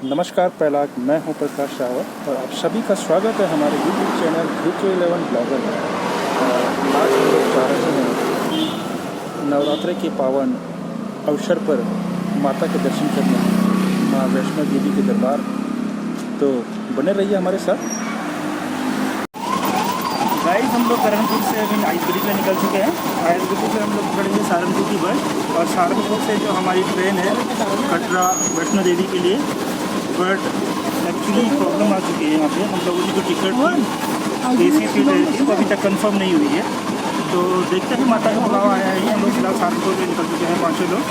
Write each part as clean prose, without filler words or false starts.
नमस्कार पहला मैं हूं प्रकाश रावत और आप सभी का स्वागत है हमारे यूट्यूब चैनल UK11 ब्लॉगर में। आज हम लोग जा रहे हैं नवरात्रि के पावन अवसर पर माता के दर्शन करने माँ वैष्णो देवी के दरबार। तो बने रहिए हमारे साथ। गाइस हम लोग करनपुर से अभी आइसबरी में निकल चुके हैं। आइसबरी से हम लोग चढ़ेंगे सहारनपुर की बस और सहारनपुर से जो हमारी ट्रेन है कटरा वैष्णो देवी के लिए। बट एक्चुअली प्रॉब्लम आ चुकी है यहाँ पे। हम लोगों की जो टिकट थी AC सीट थी वो अभी तक कंफर्म नहीं हुई है। तो देखते हैं माता का बुलावा आया है। हम लोग फिलहाल सहारनपुर में निकल चुके हैं 5 लोग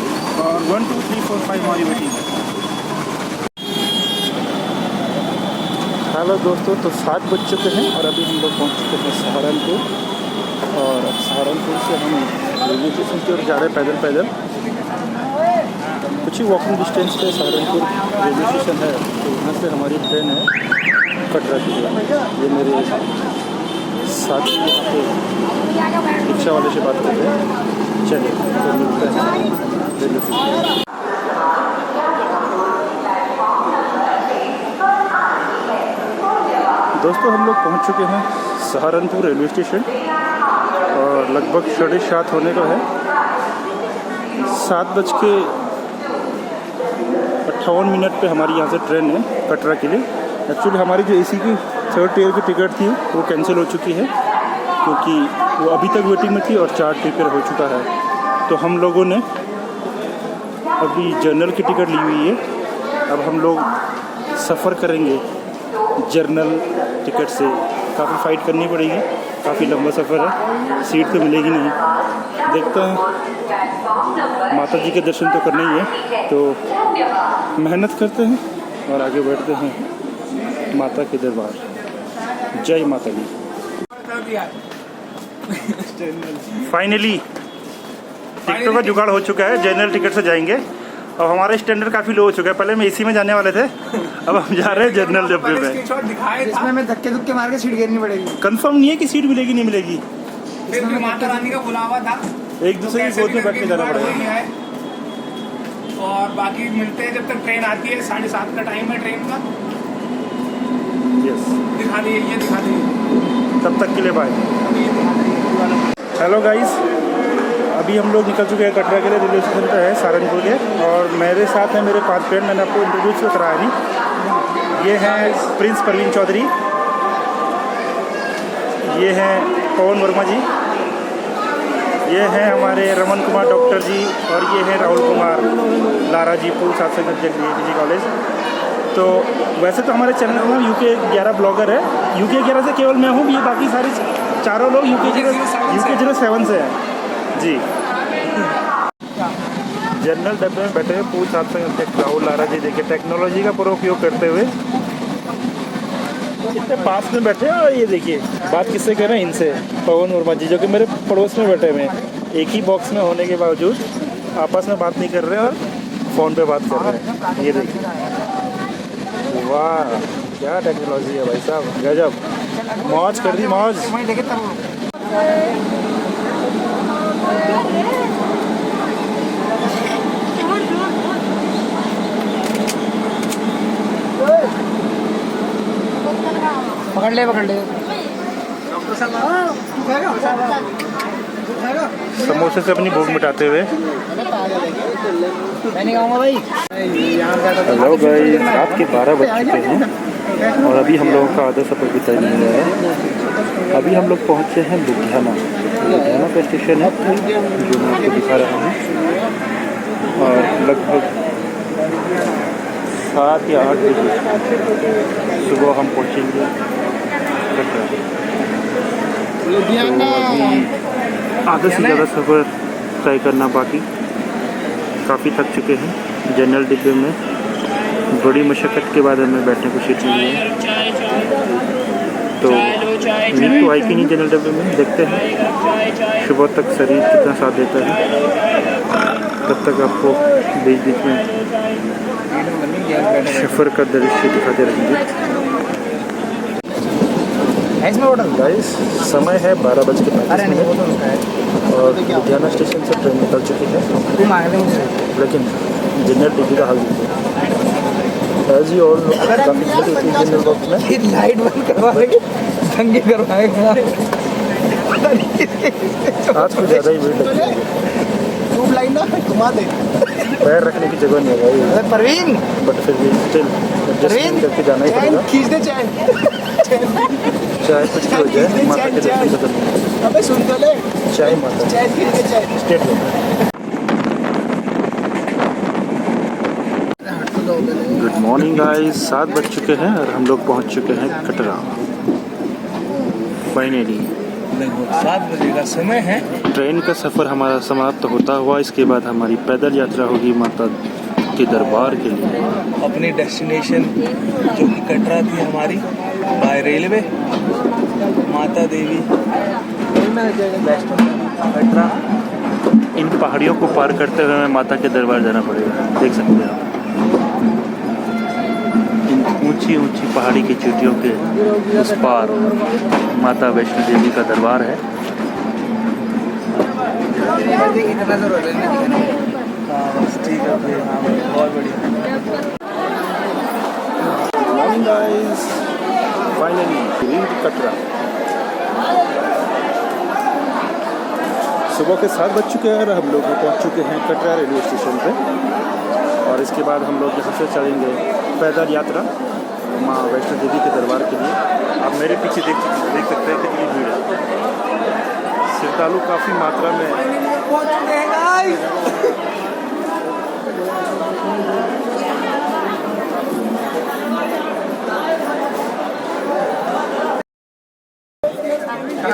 और 1 2 3 4 5 हमारी वेटिंग है। हेलो दोस्तों, तो 7 बज चुके हैं और अभी हम लोग पहुँच चुके हैं सहारनपुर। और अब सहारनपुर से हम रेलवे स्टेशन की ओर जा रहे हैं पैदल। कुछ ही वॉकिंग डिस्टेंस पे सहारनपुर रेलवे स्टेशन है। तो यहाँ से हमारी ट्रेन है कटरा के लिए। ये मेरे साथी यहाँ पे रिक्शा वाले से बात करते हैं। चलिए तो मिलते हैं रेलवे स्टेशन। दोस्तों हम लोग पहुँच चुके हैं सहारनपुर रेलवे स्टेशन और लगभग 7:30 होने को है। 7:58 पे हमारी यहाँ से ट्रेन है कटरा के लिए। एक्चुअली हमारी जो AC की 3rd टियर की टिकट थी वो कैंसिल हो चुकी है क्योंकि वो अभी तक वेटिंग में थी और 4 टिकट हो चुका है। तो हम लोगों ने अभी जनरल की टिकट ली हुई है। अब हम लोग सफ़र करेंगे जर्नल टिकट से। काफ़ी फ़ाइट करनी पड़ेगी, काफ़ी लंबा सफ़र है, सीट तो मिलेगी नहीं। देखते हैं, माता जी के दर्शन तो करने ही है तो मेहनत करते हैं और आगे बढ़ते हैं माता के दरबार। जय माता दी। फाइनली टिकटों का जुगाड़ हो चुका है। जनरल टिकट से जाएंगे और हमारा स्टैंडर्ड काफ़ी लो हो चुका है। पहले हम AC में जाने वाले थे, अब हम जा रहे हैं जनरल डब्बे में। इसमें मैं धक्के मार के सीट घेरनी पड़ेगी। कंफर्म नहीं है कि सीट मिलेगी नहीं मिलेगी। इसमें माता रानी का बुलावा था, एक दूसरे की गोद में बैठ के जाना पड़ेगा। और बाकी मिलते हैं जब तक ट्रेन आती है। 7:30 का टाइम है ट्रेन का। यस, दिखा दिए, ये दिखा दिए। तब तक के लिए बाय। हेलो गाइस, अभी हम लोग निकल चुके हैं कटरा के लिए। रेलवे स्टेशन पर है सहारनपुर के और मेरे साथ हैं मेरे 5 फ्रेंड। मैंने आपको इंट्रोड्यूस तो कराया नहीं। ये हैं प्रिंस परवीन चौधरी, ये हैं पवन वर्मा जी, ये हैं हमारे रमन कुमार डॉक्टर जी और ये हैं राहुल कुमार लारा जी पूल साथ से जी कॉलेज। तो वैसे तो हमारे चैनल में UK11 ब्लॉगर है। UK11 से केवल मैं हूँ, ये बाकी सारे चारों लोग UK07 से हैं जी। जनरल डब्बे में बैठे हुए पूल साथ से राहुल लारा जी। देखिए टेक्नोलॉजी का पूरा उपयोग करते हुए इतने पास में बैठे हैं। और ये देखिए बात किससे कर रहे हैं, इनसे पवन वर्मा जी जो कि मेरे पड़ोस में बैठे हुए हैं। एक ही बॉक्स में होने के बावजूद आपस में बात नहीं कर रहे और फ़ोन पे बात कर रहे हैं। ये देखिए, वाह क्या टेक्नोलॉजी है भाई साहब, गजब। मौज कर दी मौज। पकड़ ले समोसे से अपनी भूख मिटाते हुए। मैं नहीं खाऊंगा भाई। हेलो भाई, रात के 12 बज चुके हैं और अभी हम लोगों का आधा सफ़र बीता नहीं हुआ है। अभी हम लोग पहुँचे हैं लुधियाना का स्टेशन है जो मैं आपको दिखा रहा हूँ। और लगभग 7 या 8 बजे सुबह हम पहुँचेंगे लुधियाना। आधे से ज़्यादा सफ़र तय करना बाकी। काफ़ी थक चुके हैं। जनरल डिब्बे में बड़ी मशक्क़त के बाद हमें बैठने को सीट मिली है। तो नींद तो आई कि नहीं जनरल डब्बे में, देखते हैं सुबह तक शरीर कितना साथ देता है। तब तक आपको बीच में सफ़र का दृश्य दिखाते रहेंगे। गाइस समय है 12:35 और लुधियाना स्टेशन से ट्रेन निकल चुकी है। लेकिन जनरल टिकट का हाल देखिए, एज यू ऑल नो काफ़ी भीड़ होती है जनरल बॉक्स में। लाइट बंद करवा देंगे, दंगे करवाएगा। आज कुछ ज़्यादा ही भीड़ लगती है, ट्यूब लाइन ना घुमा दे। पैर रखने की जगह नहीं है भाई, अरे परवीन, बट फिर भी स्टिल एडजस्टमेंट करके जाना ही पड़ेगा। खींच दे चाय। चाहे कुछ भी हो जाए, माता के दर्शन तो करने हैं। अबे सुन तो ले, चाय माता चाय खींच दे चाय। स्टेट में। गुड मॉर्निंग गाइस, 7 बज चुके हैं और हम लोग पहुंच चुके हैं कटरा फाइनली। लगभग 7 बजे का समय है। ट्रेन का सफ़र हमारा समाप्त होता हुआ इसके बाद हमारी पैदल यात्रा होगी माता के दरबार के लिए। अपनी डेस्टिनेशन जो कि कटरा थी हमारी, बाय रेलवे माता देवी वैष्णो कटरा। इन पहाड़ियों को पार करते हुए हमें माता के दरबार जाना पड़ेगा। देख सकते हैं आप इन ऊंची ऊंची पहाड़ी की चोटियों के उस पार माता वैष्णो देवी का दरबार है। ठीक है, बहुत बढ़िया। Morning guys, finally reach Katra. सुबह के 7 बज चुके हैं और हम लोग पहुंच चुके हैं कटरा रेलवे स्टेशन पे। और इसके बाद हम लोग यहाँ से चलेंगे पैदल यात्रा माँ वैष्णो देवी के दरबार के लिए। आप मेरे पीछे देख सकते हैं कितनी भीड़ है। श्रद्धालु काफ़ी मात्रा में पहुंच चुके हैं गाइस।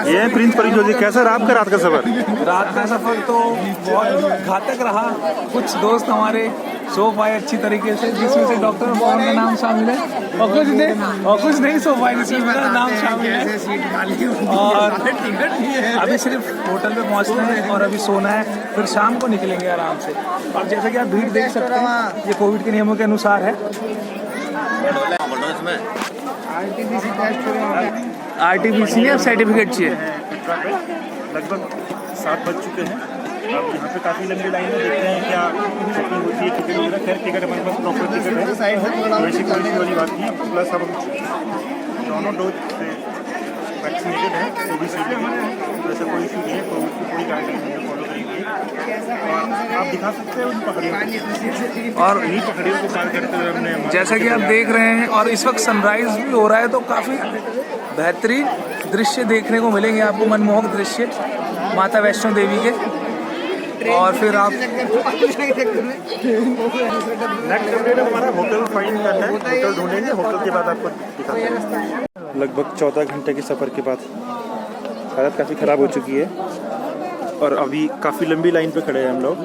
ये है प्रिंस परिजो जी। कैसा रहा आपका रात का सफ़र? रात का सफर तो बहुत घातक रहा। कुछ दोस्त हमारे सो पाए अच्छी तरीके से, जिसमें से डॉक्टर पवन का नाम शामिल है, और कुछ नहीं सो पाए जिसमें मेरा नाम शामिल है। और अभी सिर्फ होटल पे पहुंचना है और अभी सोना है, फिर शाम को निकलेंगे आराम से। और जैसा कि आप भीड़ देख सकते हैं, ये कोविड के नियमों के अनुसार है। RT-PCR सर्टिफिकेट चाहिए। लगभग 7 बज चुके हैं। अब यहाँ पे काफ़ी लंबी लाइन में देखते हैं क्या चेकिंग होती है टिकट वगैरह। खैर टिकट हमारे पास प्रॉपर टिकट है, वैसी कोई वाली बात नहीं। प्लस हम दोनों डोज से वैक्सीनेटेड है, कोविशील्ड में, तो ऐसा कोई इशू नहीं है। कोविड की पूरी गाइडलाइन हमने फॉलो करी हुई है। और आप दिखा सकते हैं उन पहाड़ियों को, और इन्हीं पहाड़ियों को पार करते हुए हमने जैसा कि आप देख रहे हैं, और इस वक्त सनराइज भी हो रहा है, तो काफ़ी बेहतरीन दृश्य देखने को मिलेंगे आपको, मनमोहक दृश्य माता वैष्णो देवी के। और फिर आप नेक्स्ट अपडेट हमारा होटल फाइंड करना है, होटल ढूंढेंगे, होटल के बाद आपको दिखाते हैं। लगभग 14 घंटे के सफ़र के बाद हालत काफ़ी ख़राब हो चुकी है और अभी काफ़ी लंबी लाइन पे खड़े हैं हम लोग।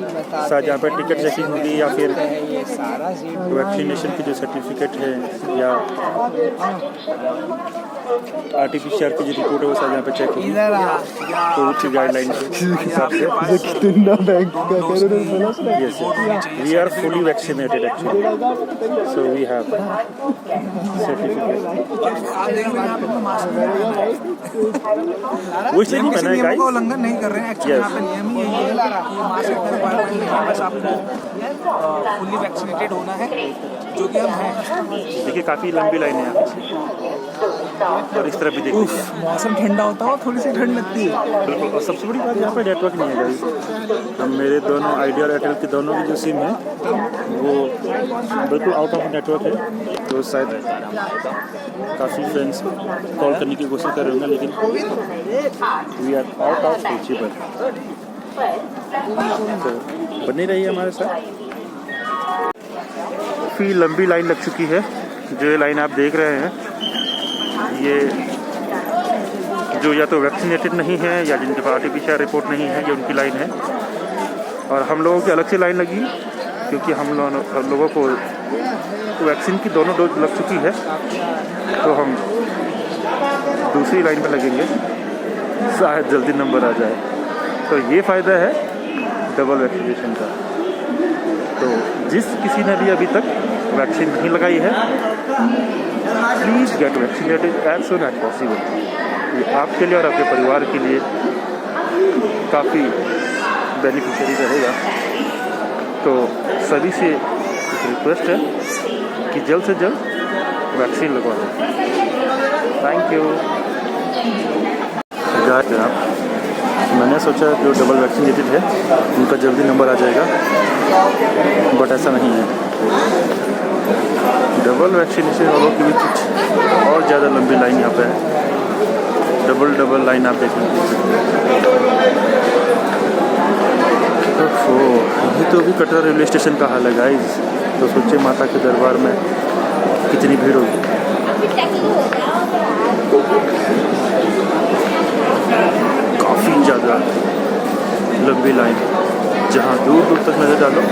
शायद यहाँ पर टिकट चेकिंग होगी या फिर वैक्सीनेशन की जो सर्टिफिकेट है या RT-PCR की जो रिपोर्ट है वो शायद यहाँ पे चेक होगी कोविड की गाइडलाइन के हिसाब से। Yes, we are fully vaccinated actually, so we have certificate. वो इसलिए नहीं पहना है गाइस, उल्लंघन नहीं कर रहे हैं। एक्चुअली यहाँ पे नियम ही यही है कि मास्क का रिक्वायरमेंट नहीं है, बस आपको फुल्ली वैक्सीनेटेड होना है, जो कि हम हैं। देखिए काफ़ी लंबी लाइन है यहाँ और इस तरह भी देखिए मौसम ठंडा होता है, थोड़ी सी ठंड लगती है। बिल्कुल। और सबसे बड़ी बात यहाँ पे नेटवर्क नहीं है गाइस। हम मेरे दोनों आइडिया और एयरटेल के दोनों की जो सिम है वो बिल्कुल आउट ऑफ नेटवर्क है, तो शायद काफ़ी फ्रेंड्स कॉल करने की कोशिश कर रहे होंगे, लेकिन we are out of reachable. तो बनी रही हमारे साथ। काफ़ी लंबी लाइन लग चुकी है। जो ये लाइन आप देख रहे हैं, ये जो या तो वैक्सीनेटेड नहीं है या जिनके पास RT-PCR रिपोर्ट नहीं है, ये उनकी लाइन है। और हम लोगों की अलग से लाइन लगी क्योंकि हम लोगों को वैक्सीन की दोनों डोज लग चुकी है, तो हम दूसरी लाइन पर लगेंगे, शायद जल्दी नंबर आ जाए। तो ये फ़ायदा है डबल वैक्सीनेशन का। तो जिस किसी ने भी अभी तक वैक्सीन नहीं लगाई है, please get vaccinated as soon as possible. ये आपके लिए और आपके परिवार के लिए काफ़ी बेनिफिशियरी रहेगा। तो सभी से एक रिक्वेस्ट है कि जल्द से जल्द वैक्सीन लगवा दें। Thank you. आप मैंने सोचा जो डबल वैक्सीनेटेड है उनका जल्दी नंबर आ जाएगा, बट ऐसा नहीं है। डबल वैक्सीनेशन वालों की भी कुछ और ज़्यादा लंबी लाइन यहाँ पे है। डबल लाइन आप देख सकते हैं। तो ये तो अभी कटरा रेलवे स्टेशन का हाल है गाइस। तो सोचिए माता के दरबार में कितनी भीड़ होगी। काफ़ी ज़्यादा लंबी लाइन, जहाँ दूर दूर तक नज़र डालो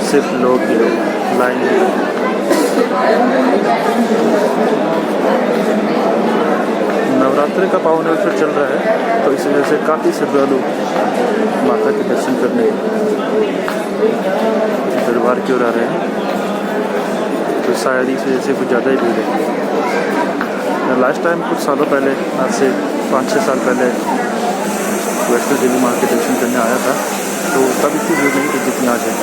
सिर्फ लोग ही लोग, लाइन ही लोग। नवरात्रि का पावन अवसर चल रहा है, तो इस वजह से काफ़ी श्रद्धालु माता के दर्शन करने दरबार की ओर आ रहे हैं। तो शायद इस वजह से कुछ ज़्यादा ही भीड़ है। लास्ट टाइम कुछ सालों पहले, आज से 5-6 साल पहले वैष्णो देवी माँ के दर्शन करने आया था, तो तब इतनी भीड़ नहीं थी जितनी आज है।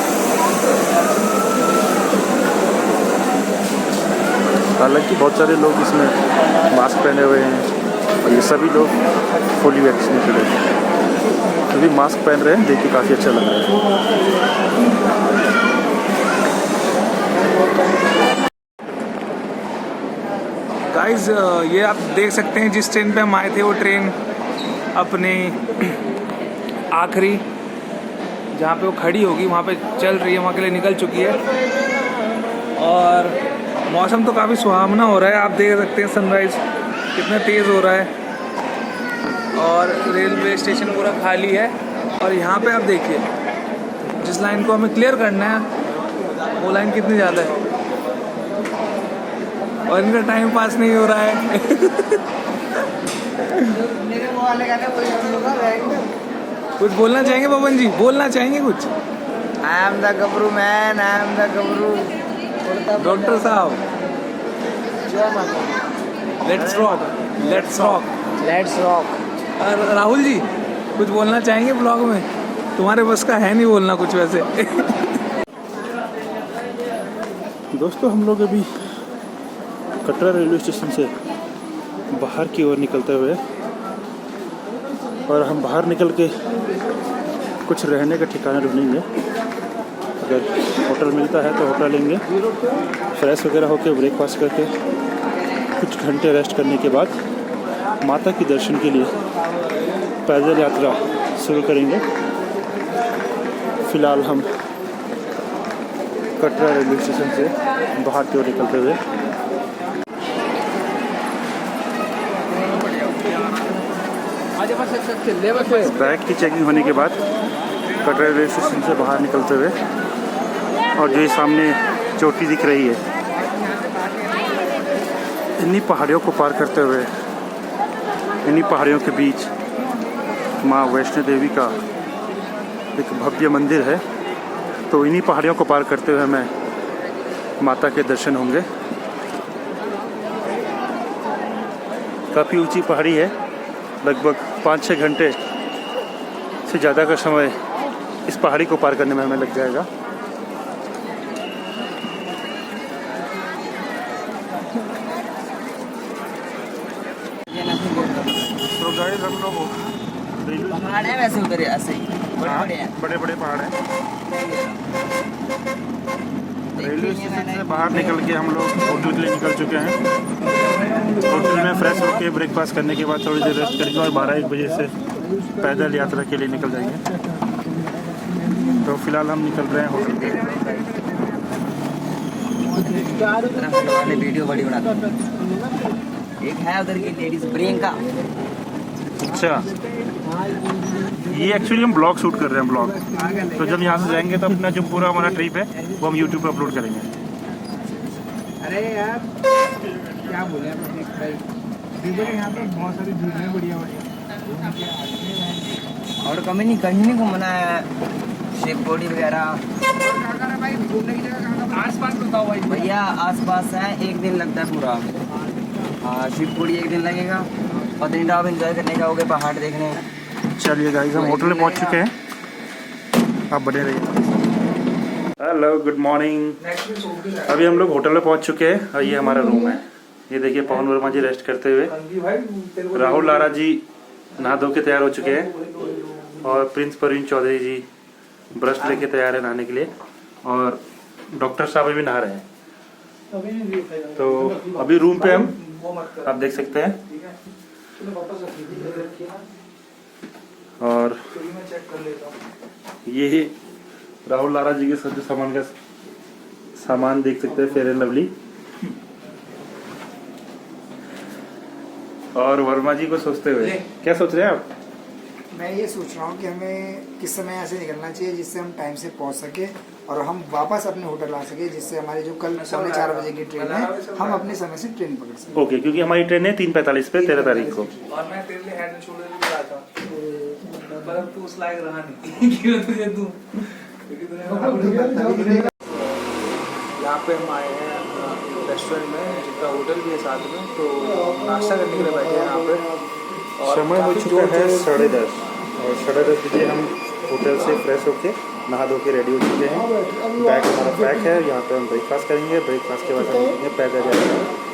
हालांकि बहुत सारे लोग इसमें मास्क पहने हुए हैं और ये सभी लोग फुली वैक्सीनेटेड हैं। तो भी मास्क पहन रहे हैं, देख के काफ़ी अच्छा लग रहा है। गाइस ये आप देख सकते हैं जिस ट्रेन पे हम आए थे वो ट्रेन अपने आखिरी जहाँ पे वो खड़ी होगी वहाँ पे चल रही है, वहाँ के लिए निकल चुकी है। और मौसम तो काफ़ी सुहावना हो रहा है, आप देख सकते हैं सनराइज़ कितना तेज़ हो रहा है। और रेलवे स्टेशन पूरा खाली है। और यहाँ पे आप देखिए जिस लाइन को हमें क्लियर करना है वो लाइन कितनी ज़्यादा है, और इनका टाइम पास नहीं हो रहा है। कुछ बोलना चाहेंगे पवन जी, बोलना चाहेंगे कुछ? I am the gabru man, I am the gabru. Doctor साहब let's rock, let's rock, let's rock. और राहुल जी कुछ बोलना चाहेंगे ब्लॉग में? तुम्हारे बस का है नहीं बोलना कुछ वैसे। दोस्तों हम लोग अभी कटरा रेलवे स्टेशन से बाहर की ओर निकलते हुए, और हम बाहर निकल के कुछ रहने का ठिकाना ढूंढेंगे। अगर होटल मिलता है तो होटल लेंगे, फ्रेश वगैरह होकर ब्रेकफास्ट करके कुछ घंटे रेस्ट करने के बाद माता के दर्शन के लिए पैदल यात्रा शुरू करेंगे। फ़िलहाल हम कटरा रेलवे स्टेशन से बाहर की ओर निकलते हुए बैग की चेकिंग होने के बाद कटरा रेलवे स्टेशन से बाहर निकलते हुए, और जो ये सामने चोटी दिख रही है, इन्हीं पहाड़ियों को पार करते हुए, इन्हीं पहाड़ियों के बीच माँ वैष्णो देवी का एक भव्य मंदिर है। तो इन्हीं पहाड़ियों को पार करते हुए हमें माता के दर्शन होंगे। काफ़ी ऊंची पहाड़ी है, लगभग 5-6 घंटे से ज़्यादा का समय इस पहाड़ी को पार करने में हमें लग जाएगा। तो गाइस हम लोग पहाड़ है वैसे उधर ऐसे ही बड़े बड़े पहाड़ हैं। रेलवे स्टेशन से बाहर निकल के हम लोग होटल के लिए निकल चुके हैं। होटल में फ्रेश होकर ब्रेकफास्ट करने के बाद थोड़ी देर रेस्ट करेंगे और 12-1 बजे से पैदल यात्रा के लिए निकल जाएंगे। तो फिलहाल हम निकल रहे हैं होटल के लिए। वीडियो बड़ी बनाता हूँ। एक है उधर की लेडीज प्रियंका। अच्छा, ये एक्चुअली हम ब्लॉग शूट कर रहे हैं, ब्लॉग। तो जब यहाँ से जाएंगे तो अपना जो पूरा हमारा ट्रिप है वो हम यूट्यूब पर अपलोड करेंगे। अरे यार क्या बोले यहाँ पे बहुत सारी झीलें बढ़िया बढ़िया, और कमी नहीं कहीं नहीं घूमना है, शिवकोड़ी वगैरह आसपास बताओ भाई। भैया आसपास है, 1 दिन लगता है पूरा। हाँ शिवकोड़ी 1 दिन लगेगा, पत्नीटॉप एंजॉय करने जाओगे, पहाड़ देखने। चलिए गाइस हम होटल में पहुंच चुके हैं, आप बने रहिए। Hello, good morning. अभी हम लोग होटल में पहुंच चुके हैं और ये हमारा रूम है। ये देखिए पवन वर्मा जी रेस्ट करते हुए, राहुल लारा जी नहा धो के तैयार हो चुके हैं और प्रिंस परवीन चौधरी जी ब्रश लेके तैयार है नहाने के लिए और डॉक्टर साहब अभी नहा रहे हैं। तो अभी रूम पे हम आप देख सकते हैं और ये राहुल लारा जी के सब सामान देख सकते हैं, फेयर एंड लवली। और वर्मा जी को सोचते हुए क्या सोच रहे हैं आप? मैं ये सोच रहा हूँ कि हमें किस समय ऐसे निकलना चाहिए जिससे हम टाइम से पहुँच सके और हम वापस अपने होटल आ सके, जिससे हमारी जो कल 4:30 बजे की ट्रेन है हम अपने समय से ट्रेन पकड़ सकें। ओके, क्योंकि हमारी ट्रेन है 3:45 पे 13 तारीख को। और मैं तेरे लिए हेड एंड शोल्डर भी लाया था, पर अब तू उस लायक रहा नहीं क्यों तुझे दूं, क्योंकि तूने यहाँ पे हम आए हैं रेस्टोरेंट में, जिसका होटल भी है साथ में, तो नाश्ता करने के लिए बैठे हैं यहाँ पे। और समय हो चुका है 10:30 और 10:30 बजे हम होटल से फ्रेश होके नहा धो के रेडी हो चुके हैं। बैग हमारा पैक है, यहाँ पे हम ब्रेकफास्ट करेंगे। ब्रेकफास्ट के बाद हम पैक आ जाएगा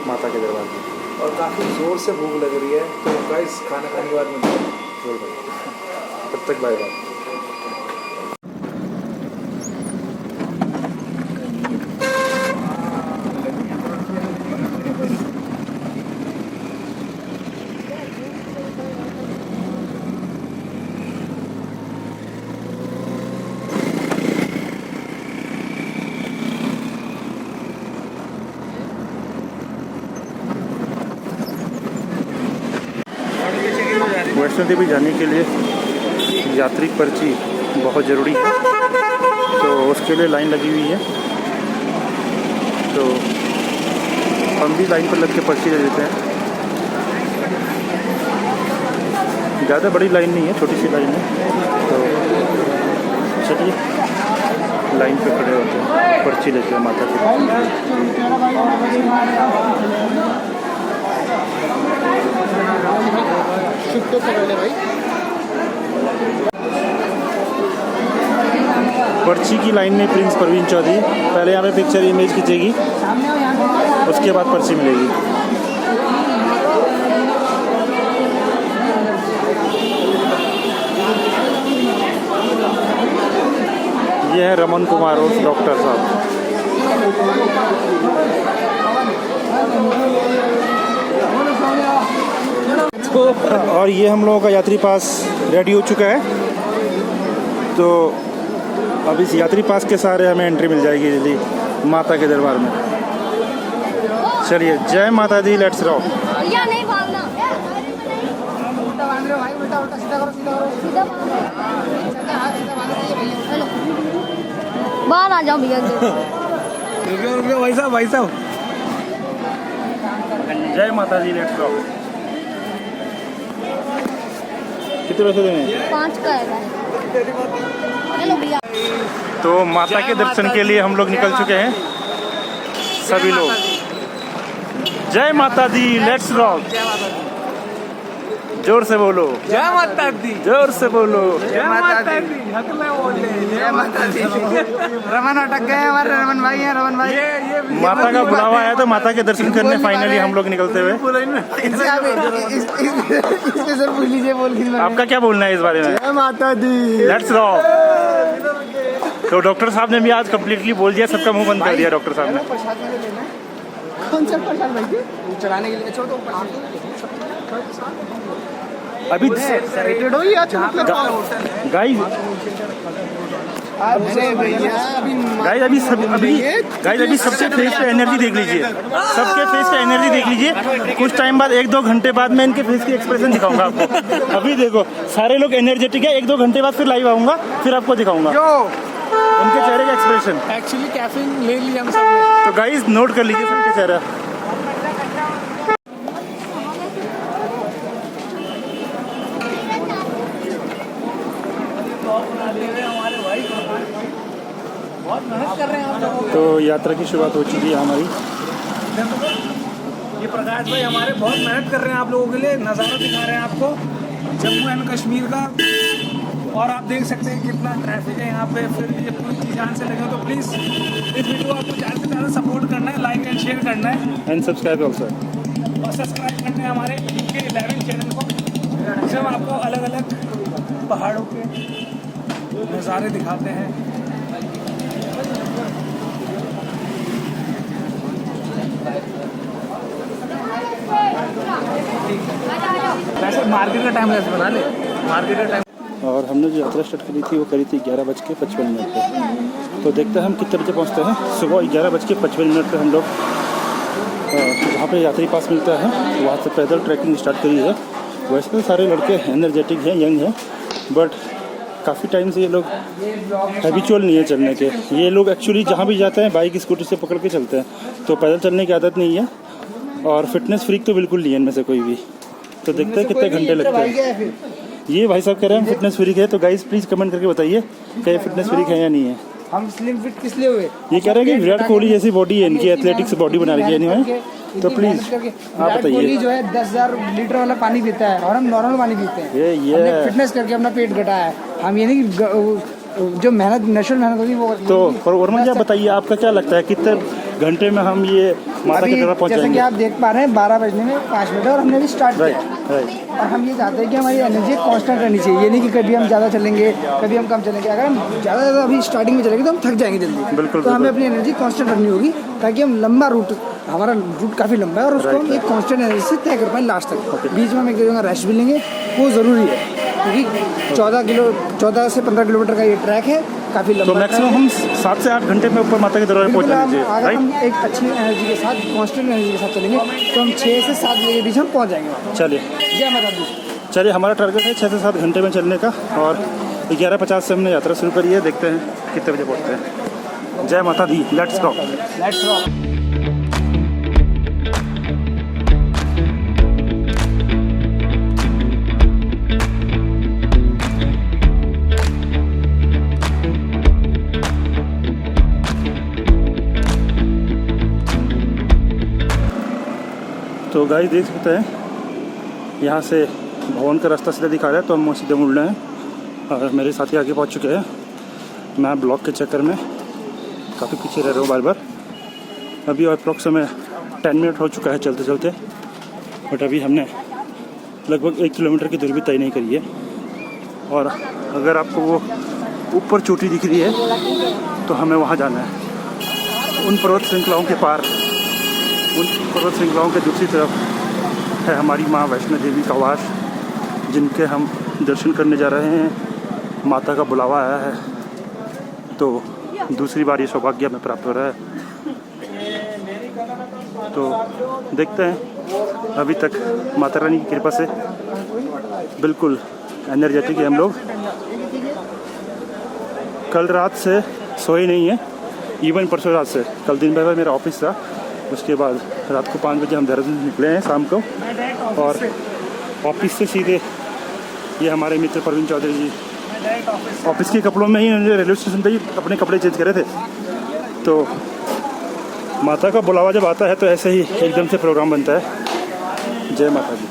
माता के दरबार में। और काफ़ी ज़ोर से भूख लग रही है, तो गाइस खाना खाने के बाद मिलते हैं। तब तक बाय बाय। वैष्णो देवी जाने के लिए यात्री पर्ची बहुत ज़रूरी है, तो उसके लिए लाइन लगी हुई है। तो हम भी लाइन पर लग के पर्ची ले लेते हैं। ज़्यादा बड़ी लाइन नहीं है, छोटी सी लाइन है। तो चलिए लाइन पे खड़े होते हैं, पर्ची लेते हैं माता की। पर्ची की लाइन में प्रिंस परवीन चौधरी पहले यहाँ पे पिक्चर इमेज खींचेगी, उसके बाद पर्ची मिलेगी। ये है रमन कुमार और डॉक्टर साहब। और ये हम लोगों का यात्री पास रेडी हो चुका है, तो अब इस यात्री पास के सहारे हमें एंट्री मिल जाएगी जल्दी माता के दरबार में। चलिए, जय माता दी, लेट्स रॉक। या नहीं भागना, बाहर आ जाओ भैया। रुको भाई साहब, भाई साहब। जय माता दी, लेट्स रॉक। कितने पैसे देने? 5 का है। हेलो भैया। तो माता के दर्शन के लिए हम लोग निकल चुके हैं सभी लोग। जय माता दी, लेट्स रॉक। जोर से बोलो, जय माता दी, जोर से बोलो। जय माता दी, हक में बोले जय माता दी। रमन अटक गए, हमारे रमन भाई हैं, रमन भाई। ये माता का बुलावा आया तो माता के दर्शन करने फाइनली हम लोग निकलते हुए। इनसे आप इसके सर पूछ लीजिए, बोल के। आपका क्या बोलना है इस बारे में? जय माता दी, लेट्स रॉक। तो डॉक्टर साहब ने भी आज कम्प्लीटली बोल दिया, सबका मुंह बंद कर दिया डॉक्टर साहब ने। कौन सा प्रसाद भाई? चलाने के लिए छोड़ दो। अभी एक्साइटेड हो या मतलब गाइस अभी सबसे फेस पे एनर्जी देख लीजिए, सबके फेस पे एनर्जी देख लीजिए। कुछ टाइम बाद 1-2 घंटे बाद मैं इनके फेस की एक्सप्रेशन दिखाऊंगा आपको। अभी देखो सारे लोग एनर्जेटिक है, 1-2 घंटे बाद फिर लाइव आऊंगा, फिर आपको दिखाऊंगा उनके चेहरे का एक्सप्रेशन। एक्चुअली कैफीन ले लिया हम सबने। तो गाइस नोट कर लीजिए सबके चेहरा। तो यात्रा की शुरुआत हो चुकी है हमारी। ये प्रकाश भाई हमारे बहुत मेहनत कर रहे हैं आप लोगों के लिए, नज़ारा दिखा रहे हैं आपको जम्मू एंड कश्मीर का। और आप देख सकते हैं कितना ट्रैफिक है यहाँ पे। फिर ये पूरी चीज़ ध्यान से लगे तो प्लीज़ इस वीडियो को आपको ज़्यादा से ज़्यादा सपोर्ट करना है, लाइक एंड शेयर करना है एंड सब्सक्राइब ऑल्सो। और सब्सक्राइब करना है हमारे DK11 चैनल को, जिसमें हम आपको अलग अलग पहाड़ों के नज़ारे दिखाते हैं। वैसे मार्केट का टाइम ऐसे बना ले, मार्केट का टाइम। और हमने जो यात्रा स्टार्ट करी थी वो करी थी 11:55 पे। तो देखते हैं हम कितने बजे पहुंचते हैं। सुबह 11:55 पे हम लोग जहाँ पे यात्री पास मिलता है वहाँ से पैदल ट्रैकिंग स्टार्ट करी है। वैसे तो सारे लड़के एनर्जेटिक हैं, यंग हैं, बट काफ़ी टाइम से ये लोग हैबिचुअल नहीं है चलने के। ये लोग एक्चुअली जहाँ भी जाते हैं बाइक स्कूटी से पकड़ के चलते हैं, तो पैदल चलने की आदत नहीं है। और फिटनेस फ्रीक तो बिल्कुल नहीं है इनमें से कोई भी। तो देखते हैं कितने घंटे लगते हैं। ये भाई साहब कह रहे हैं हम फिटनेस फ्रीक है, तो गाइस प्लीज़ कमेंट करके बताइए कि ये फिटनेस फ्रीक है या नहीं है। हम स्लिम फिट किस लिए हुए? ये कह रहे हैं कि विराट कोहली जैसी बॉडी है इनकी, एथलेटिक्स बॉडी बना रखी है नहीं। तो प्लीज़ आप विराट कोहली बताइए। जो है 10,000 लीटर वाला पानी पीता है और हम नॉर्मल पानी पीते हैं। ये हमने फिटनेस करके अपना पेट घटाया है। हम ये नहीं कि जो मेहनत नेचुरल मेहनत होती है वो। तो और वर्मा जी आप बताइए, आपका क्या लगता है कितने घंटे में हम ये माता की तरफ पहुँच जैसे कि जाएंगे? आप देख पा रहे हैं 12 बजने में 5 मिनट और हमने अभी स्टार्ट किया है। राइट। और हम ये चाहते हैं कि हमारी एनर्जी कांस्टेंट रहनी चाहिए। ये नहीं कि कभी हम ज़्यादा चलेंगे कभी हम कम चलेंगे। अगर हम ज़्यादा अभी स्टार्टिंग में चलेंगे तो हम थक जाएंगे जल्दी। बिल्कुल, तो हमें बिल्कुल। अपनी एनर्जी कांस्टेंट रखनी होगी ताकि हम लंबा रूट, हमारा रूट काफ़ी लंबा है और उसको हम एक कांस्टेंट एनर्जी से तय कर पाए लास्ट तक। बीच में हम एक जगह रेस्ट भी लेंगे, वो ज़रूरी है क्योंकि 14 से 15 किलोमीटर का ये ट्रैक है, काफ़ी तो लंबा। मैक्सिमम हम 7 से 8 घंटे में ऊपर माता के दरबार पहुँच जाना चाहिए, अगर राइट? हम एक अच्छी एनर्जी के साथ कांस्टेंट एनर्जी के साथ चलेंगे तो हम 6 से 7 बजे के बीच हम पहुँच जाएंगे। चलिए जय माता दी। चलिए, हमारा टारगेट है 6 से 7 घंटे में चलने का और 11:50 से हमने यात्रा शुरू करी है। देखते हैं कितने बजे पहुँचते हैं। जय माता दी, लेट्स गो। Let's rock. तो गाइस देख सकते हैं यहाँ से भवन का रास्ता सीधा दिखा रहा है, तो हम सीधे मुड़ रहे हैं और मेरे साथी आगे पहुँच चुके हैं। मैं ब्लॉक के चक्कर में काफ़ी पीछे रह रहा हूँ बार बार। अभी अप्रॉक्स समय 10 मिनट हो चुका है चलते चलते, बट अभी हमने लगभग 1 किलोमीटर की दूरी भी तय नहीं करी है। और अगर आपको वो ऊपर चोटी दिख रही है तो हमें वहाँ जाना है, उन पर्वत श्रृंखलाओं के पार। उन पर्वत श्रृंखलाओं के दूसरी तरफ है हमारी माँ वैष्णो देवी का वास, जिनके हम दर्शन करने जा रहे हैं। माता का बुलावा आया है, तो दूसरी बार ये सौभाग्य हमें प्राप्त हो रहा है। तो देखते हैं, अभी तक माता रानी की कृपा से बिल्कुल एनर्जेटिक है हम लोग। कल रात से सोए नहीं है, इवन परसों रात से। कल दिन भर मेरा ऑफिस था, उसके बाद रात को 5 बजे हम देहरादून निकले हैं शाम को, और ऑफिस से सीधे ये हमारे मित्र प्रवीण चौधरी जी ऑफिस के कपड़ों में ही रेलवे स्टेशन पे ही अपने कपड़े चेंज करे थे। तो माता का बुलावा जब आता है तो ऐसे ही एकदम से प्रोग्राम बनता है। जय माता दी।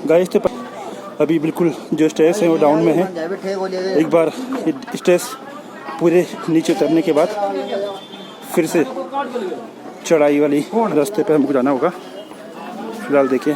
गाइस तो अभी बिल्कुल जो स्टेज है वो डाउन में है। एक बार स्टेज पूरे नीचे उतरने के बाद फिर से चढ़ाई वाली रास्ते पे हमको जाना होगा। फिलहाल देखिए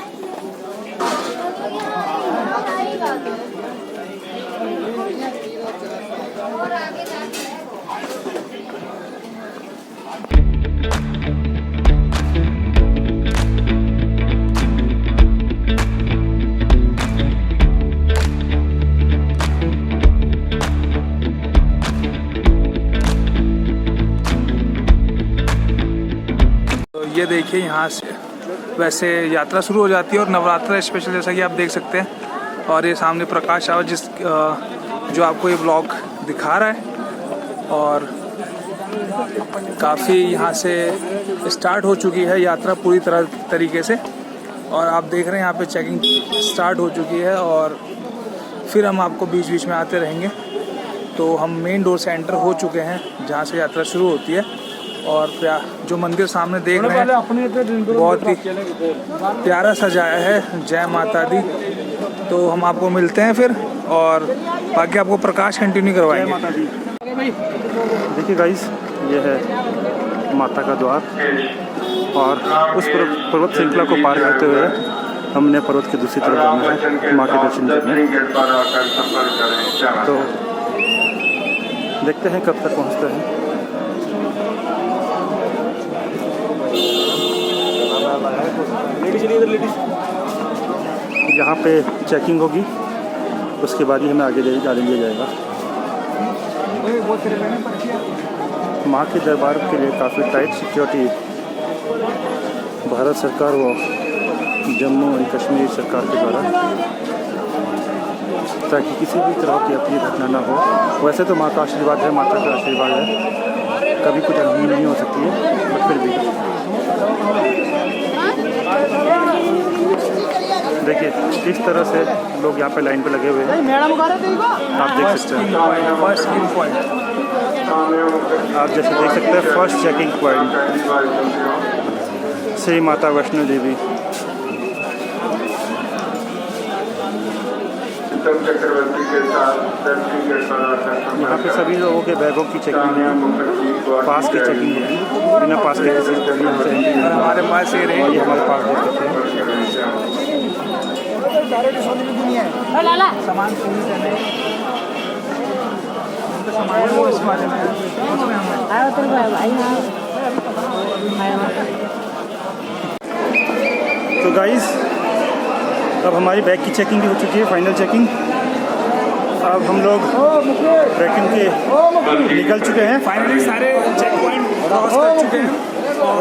ये देखिए यहाँ से वैसे यात्रा शुरू हो जाती है और नवरात्रा स्पेशल जैसा कि आप देख सकते हैं। और ये सामने प्रकाश रावत जो आपको ये ब्लॉग दिखा रहा है। और काफ़ी यहाँ से स्टार्ट हो चुकी है यात्रा पूरी तरीके से। और आप देख रहे हैं यहाँ पे चेकिंग स्टार्ट हो चुकी है और फिर हम आपको बीच बीच में आते रहेंगे। तो हम मेन डोर से एंटर हो चुके हैं जहाँ से यात्रा शुरू होती है। और जो मंदिर सामने देख रहे हैं बहुत ही प्यारा सजाया है। जय माता दी। तो हम आपको मिलते हैं फिर और बाकी आपको प्रकाश कंटिन्यू करवाएंगे। देखिए गाइस, ये है माता का द्वार और उस पर्वत श्रृंखला को पार करते हुए हमने पर्वत की दूसरी तरफ जाना है माँ के दर्शन करने। तो देखते हैं कब तक पहुँचते हैं। यहाँ पे चेकिंग होगी, उसके बाद ही हमें आगे जाने दिया जाएगा। माँ के दरबार के लिए काफ़ी टाइट सिक्योरिटी भारत सरकार व जम्मू एंड कश्मीर सरकार के द्वारा, ताकि किसी भी तरह की अप्रिय घटना ना हो। वैसे तो माँ का आशीर्वाद है, माता का आशीर्वाद है, कभी कुछ अनहोनी नहीं हो सकती है, बट फिर भी देखिए इस तरह से लोग यहाँ पे लाइन पे लगे हुए हैं। आप देख सकते हैं फर्स्ट चेकिंग पॉइंट। आप जैसे देख सकते हैं first checking point Shri Mata Vaishno Devi. यहाँ पे सभी लोगों के बैगों की चेकिंग है, पास की चेकिंग होगी, बिना पास के किसी को भी हमारे पास ये रहे, ये हमारे पास देख सकते हैं। सामान पूरी करने सामान वो इस वाले में तो गाइस, अब हमारी बैग की चेकिंग भी हो चुकी है, फाइनल चेकिंग। अब हम लोग ट्रैकिंग के निकल चुके हैं। फाइनली सारे चेक पॉइंट क्रॉस कर चुके हैं और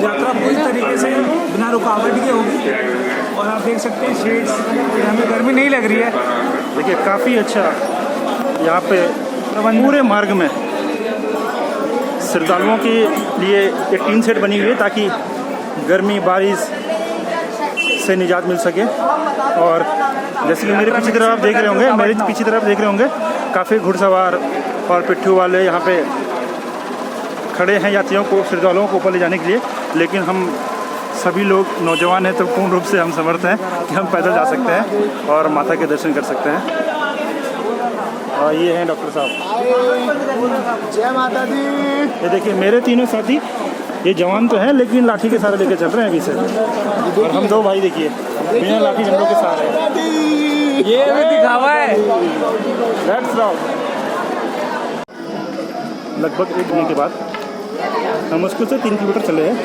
यात्रा पूरी तरीके से बिना रुकावट के होगी। और आप देख सकते हैं शेड्स, हमें गर्मी नहीं लग रही है। देखिए काफ़ी अच्छा यहाँ पे पूरे मार्ग में श्रद्धालुओं के लिए एक टीन सेट बनी हुई है, ताकि गर्मी बारिश से निजात मिल सके। और जैसे कि मेरे पीछे तरफ आप देख रहे होंगे, काफ़ी घुड़सवार और पिट्ठू वाले यहाँ पे खड़े हैं यात्रियों को, श्रद्धालुओं को ऊपर ले जाने के लिए। लेकिन हम सभी लोग नौजवान हैं, तो पूर्ण रूप से हम समर्थ हैं कि हम पैदल जा सकते हैं और माता के दर्शन कर सकते हैं। और ये हैं डॉक्टर साहब। जय माता दी। ये देखिए मेरे तीनों साथी, ये जवान तो हैं लेकिन लाठी के सहारे लेके चल रहे हैं अभी से। और हम दो भाई देखिए बिना लाठी डंडों के सहारे। ये भी दिखावा है। Let's rock. लगभग 1 दिन के बाद हम मुश्किल से 3 किलोमीटर चले हैं।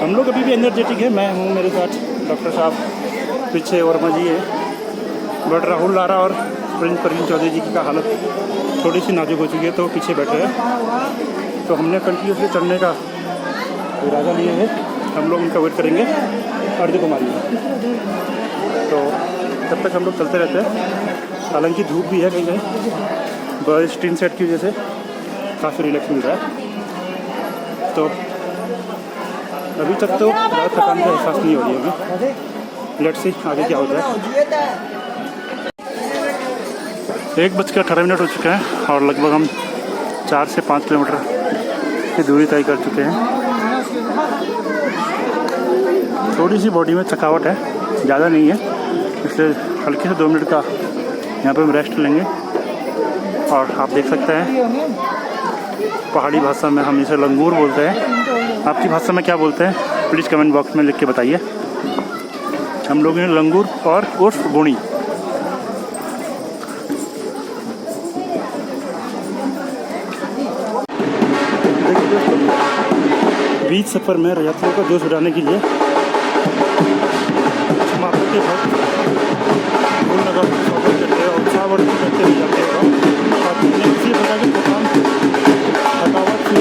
हम लोग अभी भी एनर्जेटिक है। मैं हूँ, मेरे साथ डॉक्टर साहब, पीछे वर्मा जी है, बट राहुल लारा और प्रवीण चौधरी जी की का हालत थोड़ी सी नाजुक हो चुकी है, तो पीछे बैठे हैं। तो हमने कंटिन्यूसली चढ़ने का इरादा लिए है। हम लोग उनका वेट करेंगे अर्ध कुमारी में। तो तब तक हम लोग चलते रहते हैं। हालांकि धूप भी है कहीं कहीं, बस टीन सेट की वजह से काफ़ी रिलैक्स मिल रहा है। तो अभी तक तो ज़्यादा थकान का एहसास नहीं हो रही है अभी। लेट्स सी आगे क्या होता है। 1:18 हो चुका है और लगभग हम 4 से 5 किलोमीटर की दूरी तय कर चुके हैं। थोड़ी सी बॉडी में थकावट है, ज़्यादा नहीं है, इसलिए हल्के से 2 मिनट का यहाँ पे हम रेस्ट लेंगे। और आप देख सकते हैं पहाड़ी भाषा में हम इसे लंगूर बोलते हैं। आपकी भाषा में क्या बोलते हैं प्लीज़ कमेंट बॉक्स में लिख के बताइए। हम लोग हैं लंगूर और उर्फ गुणी। बीच सफ़र में यात्रियों का जोश बढ़ाने के लिए माता के भक्त फूल लगा सफर करते हैं और उत्साहवर्धन करते हुए जाते हैं और किसी प्रकार के थकान थकावट से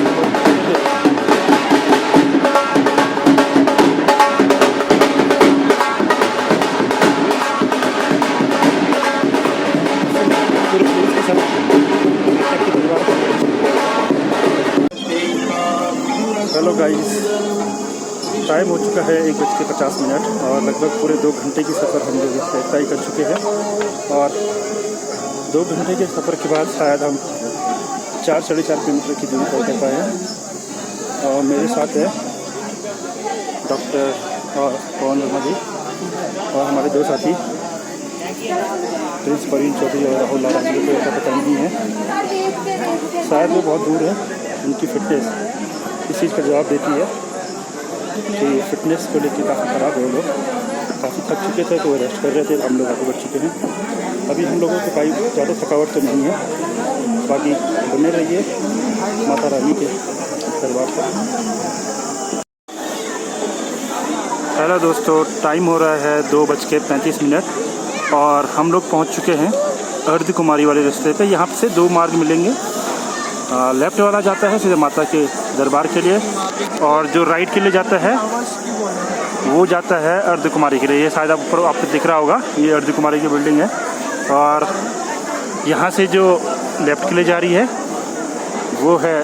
हेलो गाइस, टाइम हो चुका है 1:50 और लगभग पूरे 2 घंटे की सफ़र हम लोग तय कर चुके हैं। और 2 घंटे के सफ़र के बाद शायद हम 4 साढ़े 4 किलोमीटर की दूरी तय कर पाए हैं। और मेरे साथ है डॉक्टर और पवन वर्मा जी और हमारे दो साथी प्रिंस परवीन चौधरी और राहुल लारा जी को ऐसा पता नहीं है, शायद वो बहुत दूर है। उनकी फिटनेस इस चीज़ का जवाब देती है कि फिटनेस को लेकर काफ़ी ख़राब है। वो लोग काफ़ी थक चुके थे तो वो रेस्ट कर रहे थे, हम लोग आगे बढ़ चुके हैं। अभी हम लोगों को कोई ज़्यादा थकावट तो नहीं है, बाकी बने रहिए माता रानी के दरबार पर। हेलो दोस्तों, टाइम हो रहा है 2:35 और हम लोग पहुंच चुके हैं अर्ध कुमारी वाले रास्ते पे। यहाँ से दो मार्ग मिलेंगे, लेफ़्ट वाला जाता है सीधे माता के दरबार के लिए और जो राइट के लिए जाता है वो जाता है अर्ध कुमारी के लिए। ये शायद आपको दिख रहा होगा, ये अर्ध कुमारी की बिल्डिंग है। और यहाँ से जो लेफ़्ट के लिए जा रही है वो है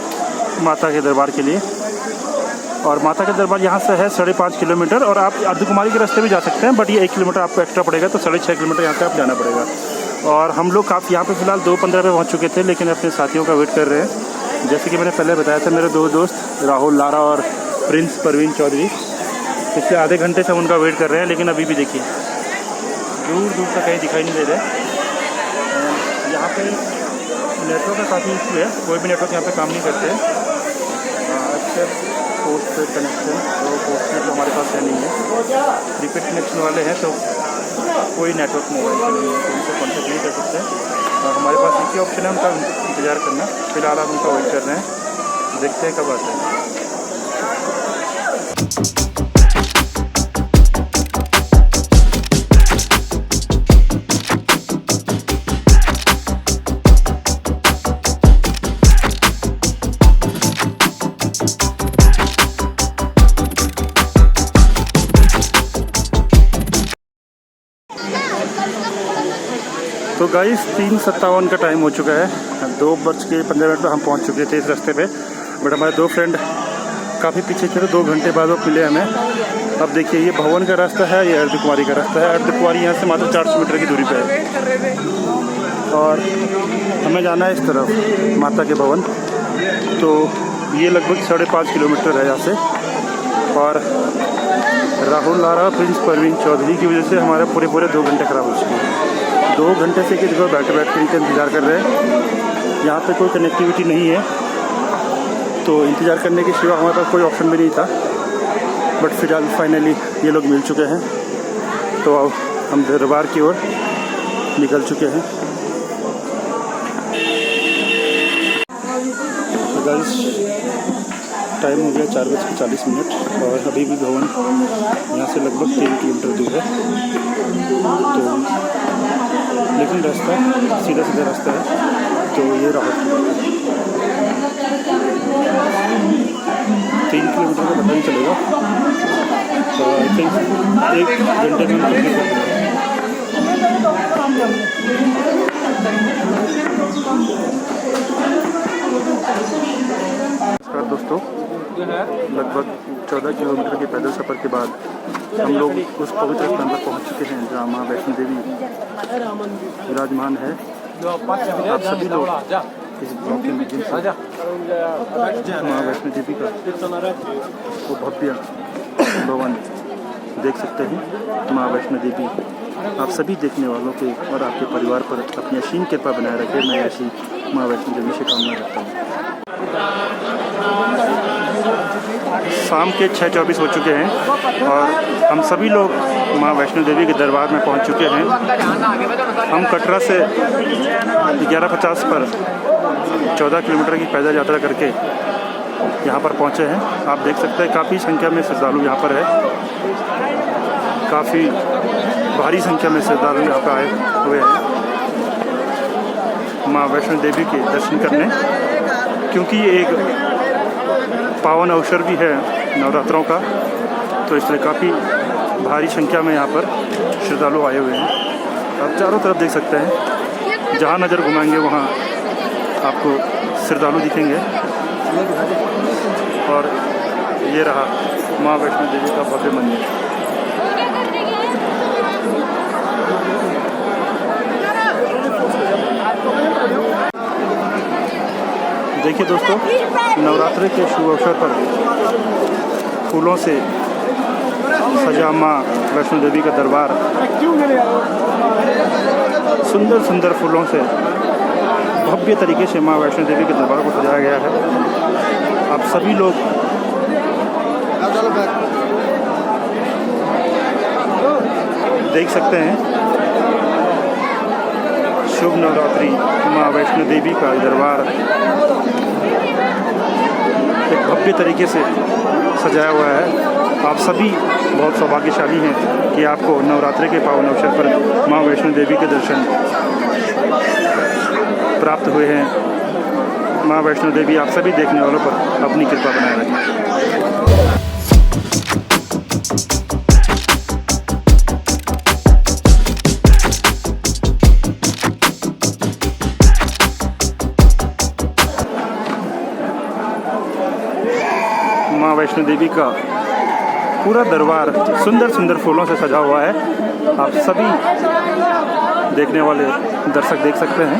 माता के दरबार के लिए। और माता का दरबार यहाँ से है 5.5 किलोमीटर और आप अर्ध कुमारी के रास्ते भी जा सकते हैं, बट ये 1 किलोमीटर आपको एक्स्ट्रा पड़ेगा, तो 6.5 किलोमीटर यहाँ से आप जाना पड़ेगा। और हम लोग काफ़ी यहाँ पे फ़िलहाल 2:15 पे पहुँच चुके थे, लेकिन अपने साथियों का वेट कर रहे हैं। जैसे कि मैंने पहले बताया था, मेरे दो दोस्त राहुल लारा और प्रिंस परवीन चौधरी पिछले आधे घंटे से उनका वेट कर रहे हैं, लेकिन अभी भी देखिए दूर दूर तक कहीं दिखाई नहीं दे रहे। यहाँ पे नेटवर्क का काफ़ी इशू है, कोई भी नेटवर्क यहाँ पे काम नहीं करते। अक्सर पोस्ट पेड कनेक्शन तो पोस्ट पेड तो हमारे पास है नहीं है, प्रीपेड कनेक्शन वाले हैं तो कोई नेटवर्क मोबाइल पर नहीं है, तो उनसे कॉन्टेक्ट नहीं कर सकते। और हमारे पास एक ही ऑप्शन है उनका इंतज़ार करना। फिलहाल हम उनका वेट कर रहे हैं, देखते हैं कब आते हैं। तो गाइस 3:57 का टाइम हो चुका है, 2:15 पर हम पहुंच चुके थे इस रास्ते पे। बट हमारे दो फ्रेंड काफ़ी पीछे थे, तो 2 घंटे बाद वो मिले हमें। अब देखिए ये भवन का रास्ता है, ये अर्ध कुमारी का रास्ता है। अर्ध कुमारी यहाँ से मात्र 400 मीटर की दूरी पे है और हमें जाना है इस तरफ माता के भवन। तो ये लगभग 5.5 किलोमीटर है यहाँ से। और राहुल लारा प्रिंस परवीन चौधरी की वजह से हमारे पूरे 2 घंटे ख़राब हो चुके हैं। 2 घंटे से एक जगह बैठ के इनका इंतज़ार कर रहे हैं। यहाँ पे कोई कनेक्टिविटी नहीं है, तो इंतज़ार करने के सिवा हमारे पास कोई ऑप्शन भी नहीं था। बट फिलहाल फाइनली ये लोग मिल चुके हैं, तो अब हम दरबार की ओर निकल चुके हैं। गाइस टाइम हो गया 4:40 और अभी भी भवन यहाँ से लगभग 3 किलोमीटर दूर है। तो लेकिन रास्ता सीधा रास्ता है, तो ये राहत 3 किलोमीटर का पता नहीं चलेगा। तो आई थिंक 1 घंटे में कंप्लीट कर देगा। दोस्तों लगभग 14 किलोमीटर के पैदल सफ़र के बाद हम लोग उस पवित्र स्थान पर पहुंच चुके हैं जहाँ माँ वैष्णो देवी विराजमान है। आप सभी लोग इस ब्लॉग के माध्यम से माँ वैष्णो देवी का वो भव्य भवन देख सकते हैं। माँ वैष्णो देवी आप सभी देखने वालों के और आपके परिवार पर अपनी असीम कृपा बनाए रखे, मैं ऐसी माँ वैष्णो देवी से कामना करता हूँ। शाम के 6:24 हो चुके हैं और हम सभी लोग माँ वैष्णो देवी के दरबार में पहुंच चुके हैं। हम कटरा से 11:50 पर 14 किलोमीटर की पैदल यात्रा करके यहाँ पर पहुँचे हैं। आप देख सकते हैं काफ़ी संख्या में श्रद्धालु यहाँ पर है, काफ़ी भारी संख्या में श्रद्धालु यहाँ पर आए हुए हैं माँ वैष्णो देवी के दर्शन करने, क्योंकि ये एक पावन अवसर भी है नवरात्रों का, तो इसलिए काफ़ी भारी संख्या में यहाँ पर श्रद्धालु आए हुए हैं। आप चारों तरफ देख सकते हैं, जहाँ नज़र घुमाएंगे वहाँ आपको श्रद्धालु दिखेंगे। और ये रहा माँ वैष्णो देवी का भव्य मंदिर। देखिए दोस्तों, नवरात्रि के शुभ अवसर पर फूलों से सजा माँ वैष्णो देवी का दरबार सुंदर सुंदर फूलों से भव्य तरीके से माँ वैष्णो देवी के दरबार को सजाया गया है। आप सभी लोग देख सकते हैं शुभ नवरात्रि माँ वैष्णो देवी का दरबार एक भव्य तरीके से सजाया हुआ है। आप सभी बहुत सौभाग्यशाली हैं कि आपको नवरात्रि के पावन अवसर पर माँ वैष्णो देवी के दर्शन प्राप्त हुए हैं। माँ वैष्णो देवी आप सभी देखने वालों पर अपनी कृपा बनाए रखें। माँ वैष्णो देवी का पूरा दरबार सुंदर सुंदर फूलों से सजा हुआ है। आप सभी देखने वाले दर्शक देख सकते हैं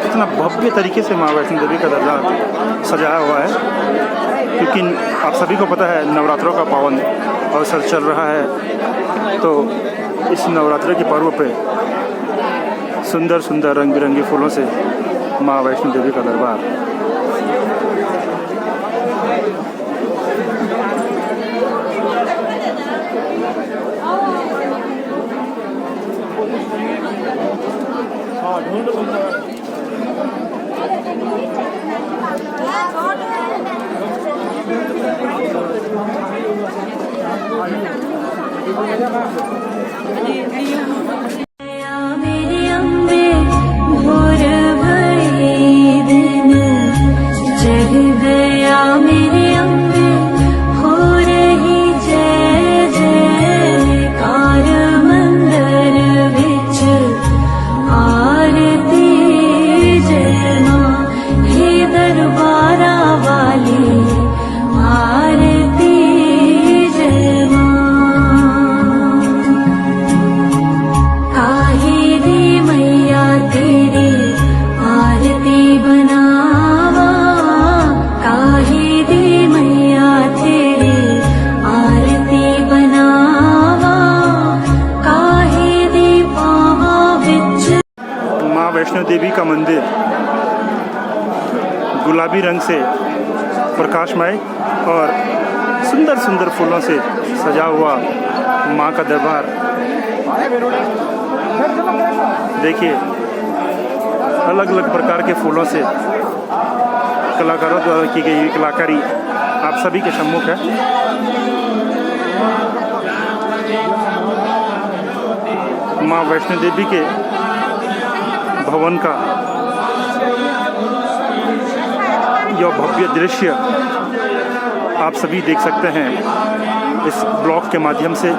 कितना भव्य तरीके से माँ वैष्णो देवी का दरबार सजाया हुआ है। क्योंकि आप सभी को पता है नवरात्रों का पावन अवसर चल रहा है, तो इस नवरात्रि के पर्व पे सुंदर सुंदर रंग बिरंगे फूलों से माँ वैष्णो देवी का दरबार। मेरी अम्बे भोर भई दिन जग गया मेरी अम्बे हो रही जय जयकार मंदिर विच आरती जय मां हे दरबारा वाली आरती जय मां काहे दी मैया तेरी आरती बनावा काहे दी मैया तेरी आरती बनावा काहे दी पावा विच। माँ वैष्णो देवी का मंदिर गुलाबी रंग से प्रकाशमय और सुंदर सुंदर फूलों से सजा हुआ माँ का दरबार देखिए। अलग अलग प्रकार के फूलों से कलाकारों द्वारा की गई कलाकारी आप सभी के सम्मुख है। माँ वैष्णो देवी के भवन का यह भव्य दृश्य आप सभी देख सकते हैं इस ब्लॉग के माध्यम से।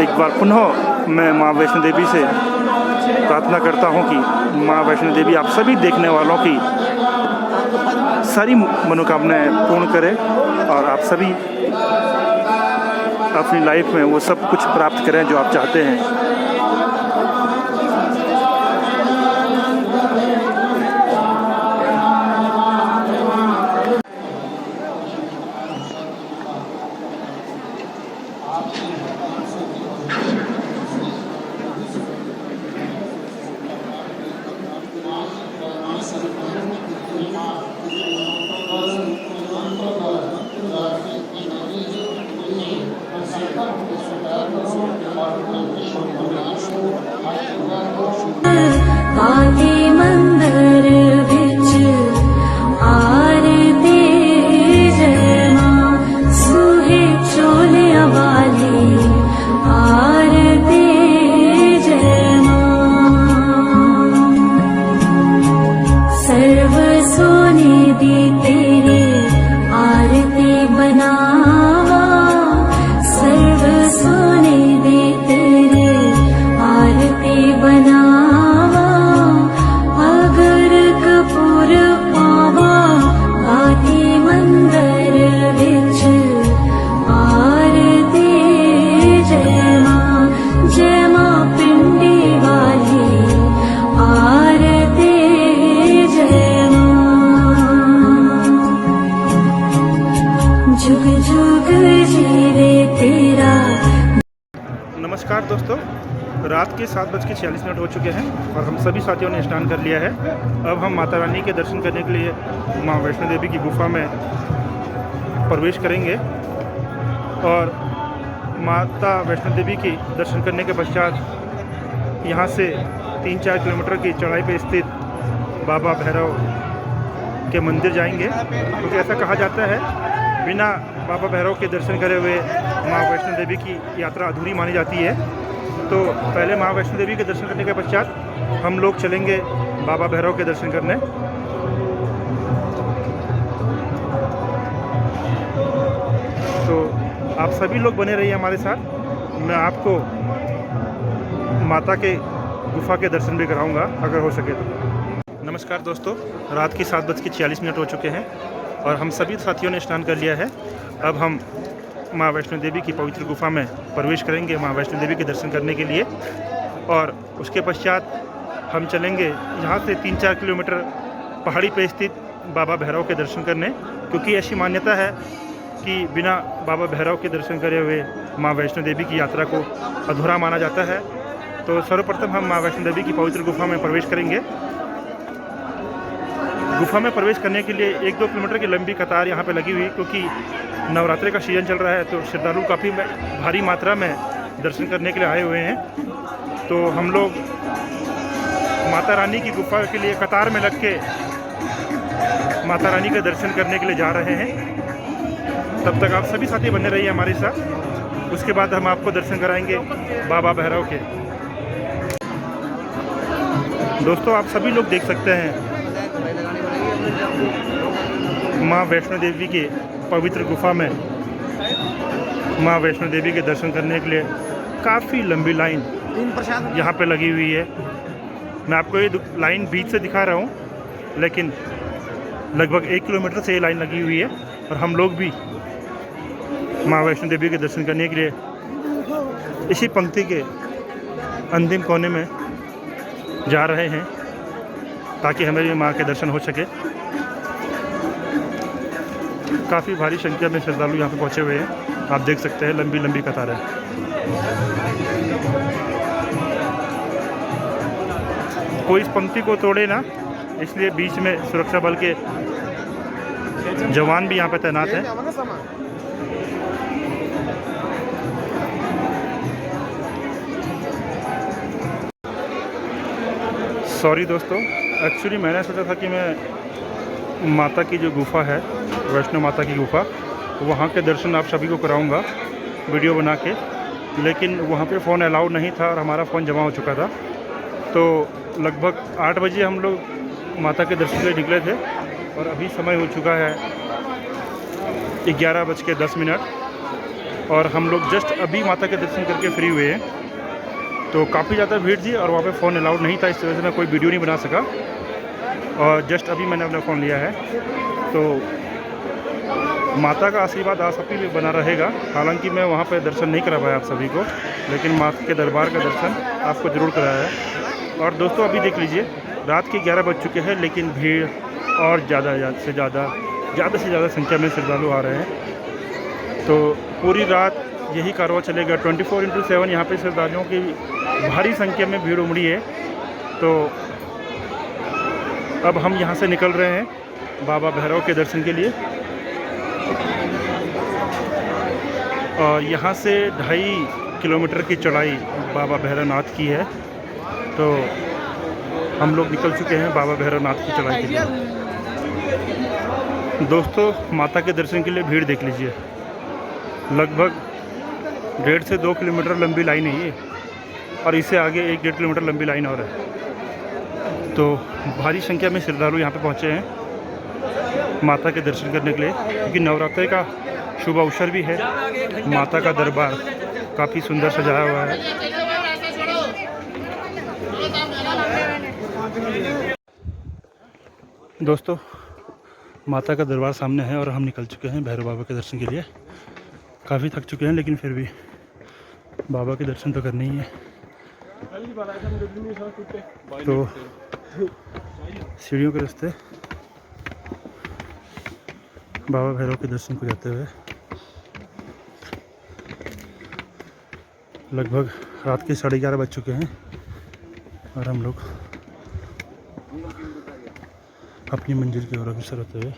एक बार पुनः मैं माँ वैष्णो देवी से प्रार्थना करता हूँ कि माँ वैष्णो देवी आप सभी देखने वालों की सारी मनोकामनाएं पूर्ण करें और आप सभी अपनी लाइफ में वो सब कुछ प्राप्त करें जो आप चाहते हैं। आरती मंदिर विच आरती जय मां सुहे चोलिया वाली आरती जय मां सर्व सोने दी तेरी आरती बनावा सर्व सोने दी तेरी आरती बनावा अगर रात के 7:46 हो चुके हैं और हम सभी साथियों ने स्नान कर लिया है। अब हम माता रानी के दर्शन करने के लिए माँ वैष्णो देवी की गुफा में प्रवेश करेंगे और माता वैष्णो देवी की दर्शन करने के पश्चात यहाँ से 3-4 किलोमीटर की चढ़ाई पे स्थित बाबा भैरव के मंदिर जाएंगे, क्योंकि ऐसा कहा जाता है बिना बाबा भैरव के दर्शन करे हुए माँ वैष्णो देवी की यात्रा अधूरी मानी जाती है। तो पहले माँ वैष्णो देवी के दर्शन करने के पश्चात हम लोग चलेंगे बाबा भैरव के दर्शन करने। तो आप सभी लोग बने रहिए हमारे साथ, मैं आपको माता के गुफा के दर्शन भी कराऊंगा अगर हो सके तो। नमस्कार दोस्तों, रात की 7:46 हो चुके हैं और हम सभी साथियों ने स्नान कर लिया है। अब हम माँ वैष्णो देवी की पवित्र गुफा में प्रवेश करेंगे माँ वैष्णो देवी के दर्शन करने के लिए, और उसके पश्चात हम चलेंगे यहाँ से 3-4 किलोमीटर पहाड़ी पे स्थित बाबा भैरव के दर्शन करने, क्योंकि ऐसी मान्यता है कि बिना बाबा भैरव के दर्शन करे हुए माँ वैष्णो देवी की यात्रा को अधूरा माना जाता है। तो सर्वप्रथम हम माँ वैष्णो देवी की पवित्र गुफा में प्रवेश करेंगे। गुफा में प्रवेश करने के लिए 1-2 किलोमीटर की लंबी कतार यहाँ पे लगी हुई, क्योंकि नवरात्रि का सीजन चल रहा है तो श्रद्धालु काफ़ी भारी मात्रा में दर्शन करने के लिए आए हुए हैं। तो हम लोग माता रानी की गुफा के लिए कतार में लग के माता रानी का दर्शन करने के लिए जा रहे हैं। तब तक आप सभी साथी बने रहिए हमारे साथ, उसके बाद हम आपको दर्शन कराएंगे बाबा भैरव के। दोस्तों, आप सभी लोग देख सकते हैं माँ वैष्णो देवी के पवित्र गुफा में माँ वैष्णो देवी के दर्शन करने के लिए काफ़ी लंबी लाइन यहाँ पे लगी हुई है। मैं आपको ये लाइन बीच से दिखा रहा हूँ, लेकिन लगभग 1 किलोमीटर से ये लाइन लगी हुई है और हम लोग भी माँ वैष्णो देवी के दर्शन करने के लिए इसी पंक्ति के अंतिम कोने में जा रहे हैं, ताकि हमें माँ के दर्शन हो सके। काफ़ी भारी संख्या में श्रद्धालु यहाँ पे पहुँचे हुए हैं, आप देख सकते हैं लंबी लंबी कतार है। कोई इस पंक्ति को तोड़े ना, इसलिए बीच में सुरक्षा बल के जवान भी यहाँ पे तैनात हैं। सॉरी दोस्तों, एक्चुअली मैंने सोचा था कि मैं माता की जो गुफा है, वैष्णो माता की गुफा, वहाँ के दर्शन आप सभी को कराऊंगा वीडियो बना के, लेकिन वहाँ पे फ़ोन अलाउड नहीं था और हमारा फ़ोन जमा हो चुका था। तो लगभग 8 बजे हम लोग माता के दर्शन के लिए निकले थे और अभी समय हो चुका है 11:10 और हम लोग जस्ट अभी माता के दर्शन करके फ्री हुए हैं। तो काफ़ी ज़्यादा भीड़ थी और वहाँ पे फ़ोन अलाउड नहीं था, इस वजह से मैं कोई वीडियो नहीं बना सका और जस्ट अभी मैंने अपना फ़ोन लिया है। तो माता का आशीर्वाद आप सभी भी बना रहेगा। हालांकि मैं वहाँ पे दर्शन नहीं करा पाया आप सभी को, लेकिन माता के दरबार का दर्शन आपको ज़रूर कराया है। और दोस्तों, अभी देख लीजिए रात के 11 बज चुके हैं, लेकिन भीड़ और ज़्यादा से ज़्यादा संख्या में श्रद्धालु आ रहे हैं। तो पूरी रात यही कारवां चलेगा, 24/7 यहाँ पे श्रद्धालुओं की भारी संख्या में भीड़ उमड़ी है। तो अब हम यहाँ से निकल रहे हैं बाबा भैरव के दर्शन के लिए और यहाँ से 2.5 किलोमीटर की चढ़ाई बाबा भैरवनाथ की है। तो हम लोग निकल चुके हैं बाबा भैरवनाथ की चढ़ाई के लिए। दोस्तों, माता के दर्शन के लिए भीड़ देख लीजिए, लगभग 1.5 से 2 किलोमीटर लंबी लाइन है ये, और इससे आगे 1-1.5 किलोमीटर लंबी लाइन और है। तो भारी संख्या में श्रद्धालु यहाँ पे पहुँचे हैं माता के दर्शन करने के लिए, क्योंकि नवरात्रि का शुभ अवसर भी है। माता का दरबार काफ़ी सुंदर सजाया हुआ है। दोस्तों, माता का दरबार सामने है और हम निकल चुके हैं भैरव बाबा के दर्शन के लिए। काफ़ी थक चुके हैं, लेकिन फिर भी बाबा के दर्शन तो करने ही है। तो सीढ़ियों के रास्ते बाबा भैरव के दर्शन को जाते हुए लगभग रात के 11:30 बज चुके हैं और हम लोग अपनी मंजिल की ओर अग्रसर होते हुए।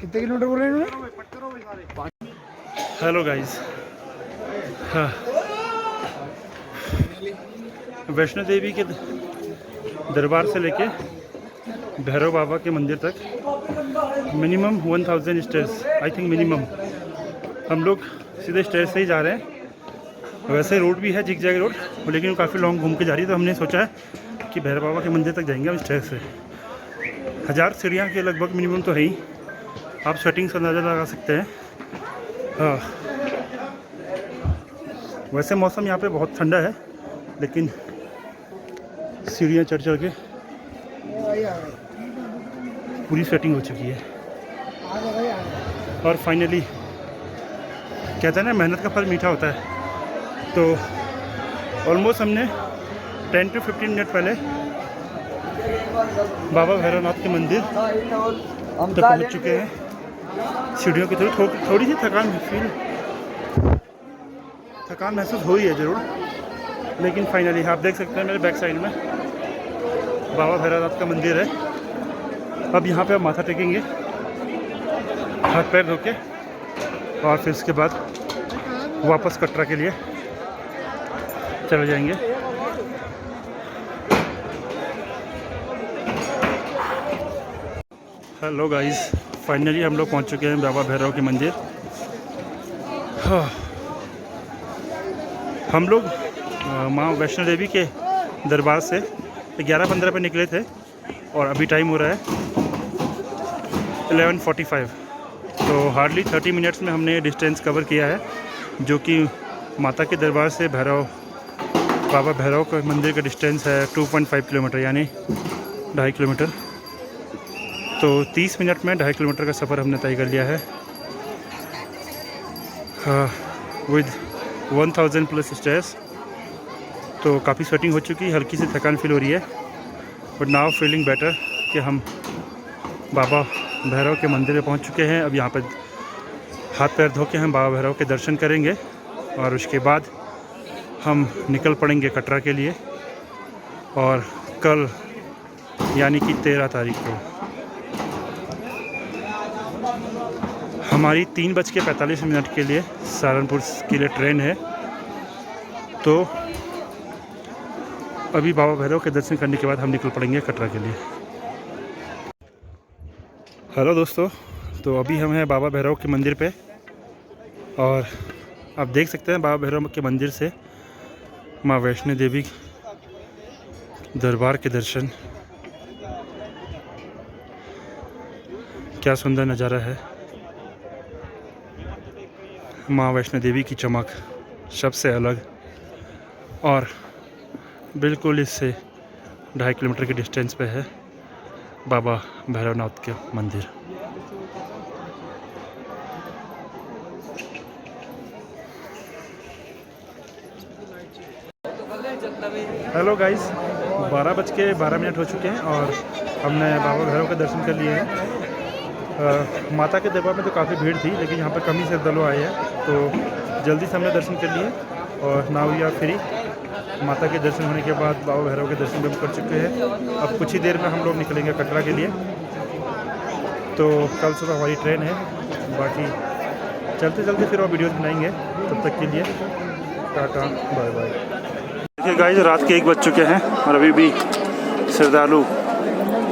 कितने किलोमीटर बोल रहे हैं? हेलो गाइस, हाँ, वैष्णो देवी के दरबार से लेके भैरव बाबा के मंदिर तक minimum 1000 stairs, I think minimum. हम लोग सीधे स्टेयर से ही जा रहे हैं। वैसे रोड भी है, जिग-जैग रोड, लेकिन काफ़ी लॉन्ग घूम के जा रही है, तो हमने सोचा है कि भैरव बाबा के मंदिर तक जाएंगे हम स्टेयर से। 1000 सीढ़ियाँ के लगभग मिनिमम तो है ही, आप सेटिंग से अंदाज़ा लगा सकते हैं। हाँ, वैसे मौसम यहाँ पे बहुत ठंडा है, लेकिन सीढ़ियाँ चढ़ चढ़ के पूरी सेटिंग हो चुकी है। और फाइनली कहते हैं ना, मेहनत का फल मीठा होता है। तो ऑलमोस्ट हमने 10 to 15 मिनट पहले बाबा भैरवनाथ के मंदिर तक पहुँच चुके हैं। सीढ़ियों की थोड़ी सी थकान महसूस हो ही है ज़रूर, लेकिन फाइनली आप देख सकते हैं मेरे बैक साइड में बाबा भैरवनाथ का मंदिर है। अब यहाँ पे आप माथा टेकेंगे, हाथ पैर धो के, और फिर उसके बाद वापस कटरा के लिए चले जाएंगे। हेलो गाइस, फाइनली हम लोग पहुँच चुके हैं बाबा भैरव के मंदिर। हाँ, हम लोग माँ वैष्णो देवी के दरबार से 11:15 पे निकले थे और अभी टाइम हो रहा है 11:45। तो हार्डली 30 मिनट्स में हमने डिस्टेंस कवर किया है, जो कि माता के दरबार से बाबा भैरव के मंदिर का डिस्टेंस है 2.5 किलोमीटर, यानी 2.5 किलोमीटर। तो 30 मिनट में 2.5 किलोमीटर का सफ़र हमने तय कर लिया है विद 1000 प्लस स्टेयर्स। तो काफ़ी स्वेटिंग हो चुकी है, हल्की सी थकान फील हो रही है, बट नाउ फीलिंग बेटर कि हम बाबा भैरव के मंदिर में पहुंच चुके हैं। अब यहाँ पर हाथ पैर धो के हम बाबा भैरव के दर्शन करेंगे और उसके बाद हम निकल पड़ेंगे कटरा के लिए। और कल यानी कि 13 तारीख को हमारी 3:45 के लिए सहारनपुर के लिए ट्रेन है। तो अभी बाबा भैरव के दर्शन करने के बाद हम निकल पड़ेंगे कटरा के लिए। हेलो दोस्तों, तो अभी हम हैं बाबा भैरव के मंदिर पे, और आप देख सकते हैं बाबा भैरव के मंदिर से माँ वैष्णो देवी दरबार के दर्शन। क्या सुंदर नज़ारा है, माँ वैष्णो देवी की चमक सबसे अलग, और बिल्कुल इससे 2.5 किलोमीटर के डिस्टेंस पे है बाबा भैरवनाथ के मंदिर। हेलो गाइस, 12:12 हो चुके हैं और हमने बाबा भैरव का दर्शन कर लिए हैं। माता के दरबार में तो काफ़ी भीड़ थी, लेकिन यहाँ पर कम ही श्रद्धालु आए हैं, तो जल्दी से हमने दर्शन कर लिए और नाउ वी आर फ्री। माता के दर्शन होने के बाद बाबा भैरव के दर्शन भी हम कर चुके हैं। अब कुछ ही देर में हम लोग निकलेंगे कटरा के लिए। तो कल सुबह हमारी ट्रेन है, बाकी चलते चलते फिर और वीडियोज़ बनाएंगे। तब तक के लिए टाटा, बाय बाय। देखिए गाइस, रात के 1 बज चुके हैं और अभी भी श्रद्धालु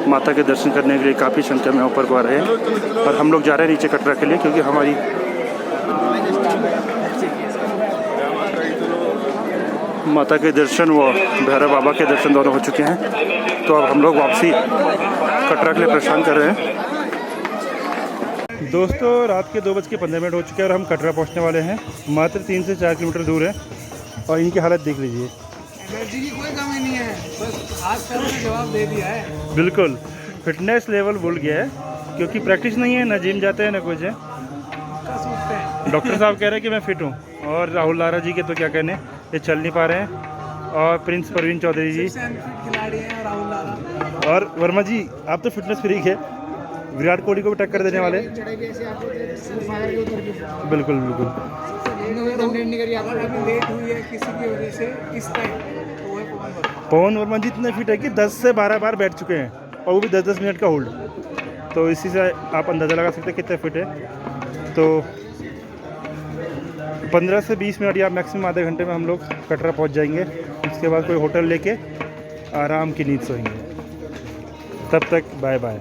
माता के दर्शन करने के लिए काफ़ी संख्या में ऊपर को आ रहे हैं, और हम लोग जा रहे हैं नीचे कटरा के लिए, क्योंकि हमारी माता के दर्शन व भैरव बाबा के दर्शन दोनों हो चुके हैं। तो अब हम लोग वापसी कटरा के लिए प्रस्थान कर रहे हैं। दोस्तों, रात के 2:15 हो चुके हैं और हम कटरा पहुंचने वाले हैं। मात्र 3 से 4 किलोमीटर दूर है, और इनकी हालत देख लीजिए। एनर्जी की कोई कमी नहीं है, बस हाथ पैरों ने जवाब दे दिया है। बिल्कुल फिटनेस लेवल भूल गया है, क्योंकि प्रैक्टिस नहीं है, ना जिम जाते हैं ना कुछ है। डॉक्टर साहब कह रहे हैं कि मैं फिट हूँ, और राहुल लारा जी के तो क्या कहने, ये चल नहीं पा रहे हैं। और प्रिंस परवीन चौधरी जी खिलाड़ी हैं राहुल लारा, और वर्मा जी, आप तो फिटनेस फ्रीक है, विराट कोहली को भी टक्कर देने वाले। बिल्कुल बिल्कुल। हमने कंप्लेंट नहीं करी अगर आपको। अभी लेट हुई है किसी की वजह से इस टाइम तो वो है पवन वर्मा। पवन वर्मा जी इतने फिट है कि 10 से 12 बार बैठ चुके हैं और वो भी 10-10 मिनट का होल्ड। तो इसी से आप अंदाज़ा लगा सकते हैं कितने फिट है। तो 15 से 20 मिनट या मैक्सिमम आधे घंटे में हम लोग कटरा पहुंच जाएंगे। उसके बाद कोई होटल लेके आराम की नींद सोएंगे। तब तक बाय बाय।